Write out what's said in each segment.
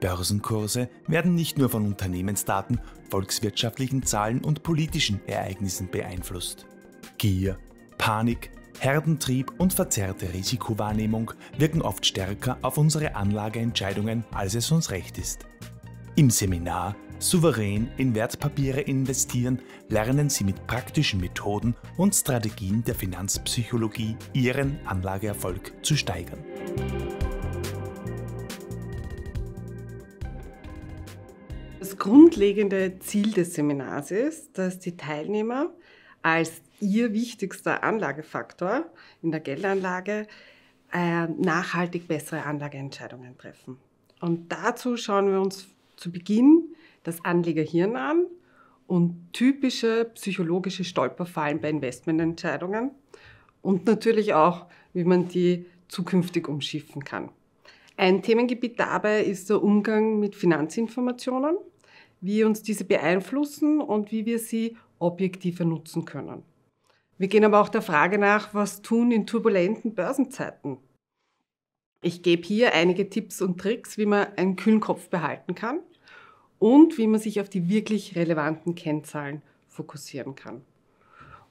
Börsenkurse werden nicht nur von Unternehmensdaten, volkswirtschaftlichen Zahlen und politischen Ereignissen beeinflusst. Gier, Panik, Herdentrieb und verzerrte Risikowahrnehmung wirken oft stärker auf unsere Anlageentscheidungen, als es uns recht ist. Im Seminar Souverän in Wertpapiere investieren lernen Sie mit praktischen Methoden und Strategien der Finanzpsychologie Ihren Anlageerfolg zu steigern. Das grundlegende Ziel des Seminars ist, dass die Teilnehmer als ihr wichtigster Anlagefaktor in der Geldanlage nachhaltig bessere Anlageentscheidungen treffen. Und dazu schauen wir uns zu Beginn das Anlegerhirn an und typische psychologische Stolperfallen bei Investmententscheidungen und natürlich auch, wie man die zukünftig umschiffen kann. Ein Themengebiet dabei ist der Umgang mit Finanzinformationen, wie uns diese beeinflussen und wie wir sie objektiver nutzen können. Wir gehen aber auch der Frage nach, was tun in turbulenten Börsenzeiten. Ich gebe hier einige Tipps und Tricks, wie man einen kühlen Kopf behalten kann und wie man sich auf die wirklich relevanten Kennzahlen fokussieren kann.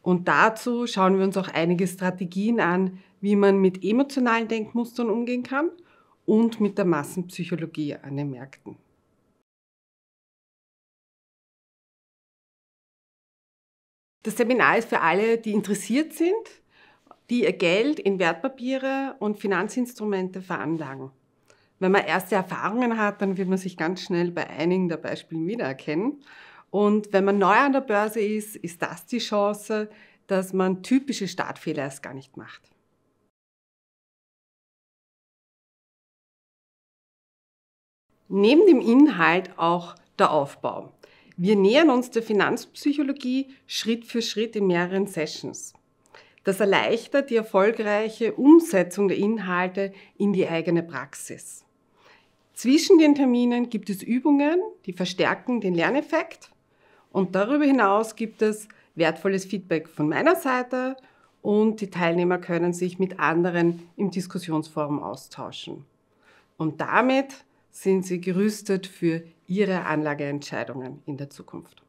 Und dazu schauen wir uns auch einige Strategien an, wie man mit emotionalen Denkmustern umgehen kann und mit der Massenpsychologie an den Märkten. Das Seminar ist für alle, die interessiert sind, die ihr Geld in Wertpapiere und Finanzinstrumente veranlagen. Wenn man erste Erfahrungen hat, dann wird man sich ganz schnell bei einigen der Beispiele wiedererkennen. Und wenn man neu an der Börse ist, ist das die Chance, dass man typische Startfehler erst gar nicht macht. Neben dem Inhalt auch der Aufbau. Wir nähern uns der Finanzpsychologie Schritt für Schritt in mehreren Sessions. Das erleichtert die erfolgreiche Umsetzung der Inhalte in die eigene Praxis. Zwischen den Terminen gibt es Übungen, die verstärken den Lerneffekt. Und darüber hinaus gibt es wertvolles Feedback von meiner Seite und die Teilnehmer können sich mit anderen im Diskussionsforum austauschen. Und damit sind sie gerüstet für ihre Anlageentscheidungen in der Zukunft.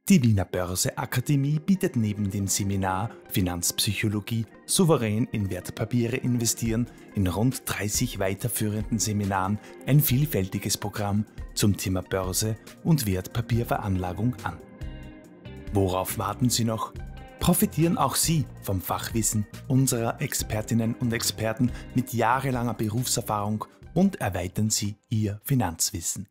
Die Wiener Börse-Akademie bietet neben dem Seminar Finanzpsychologie souverän in Wertpapiere investieren in rund 30 weiterführenden Seminaren ein vielfältiges Programm zum Thema Börse und Wertpapierveranlagung an. Worauf warten Sie noch? Profitieren auch Sie vom Fachwissen unserer Expertinnen und Experten mit jahrelanger Berufserfahrung und erweitern Sie Ihr Finanzwissen.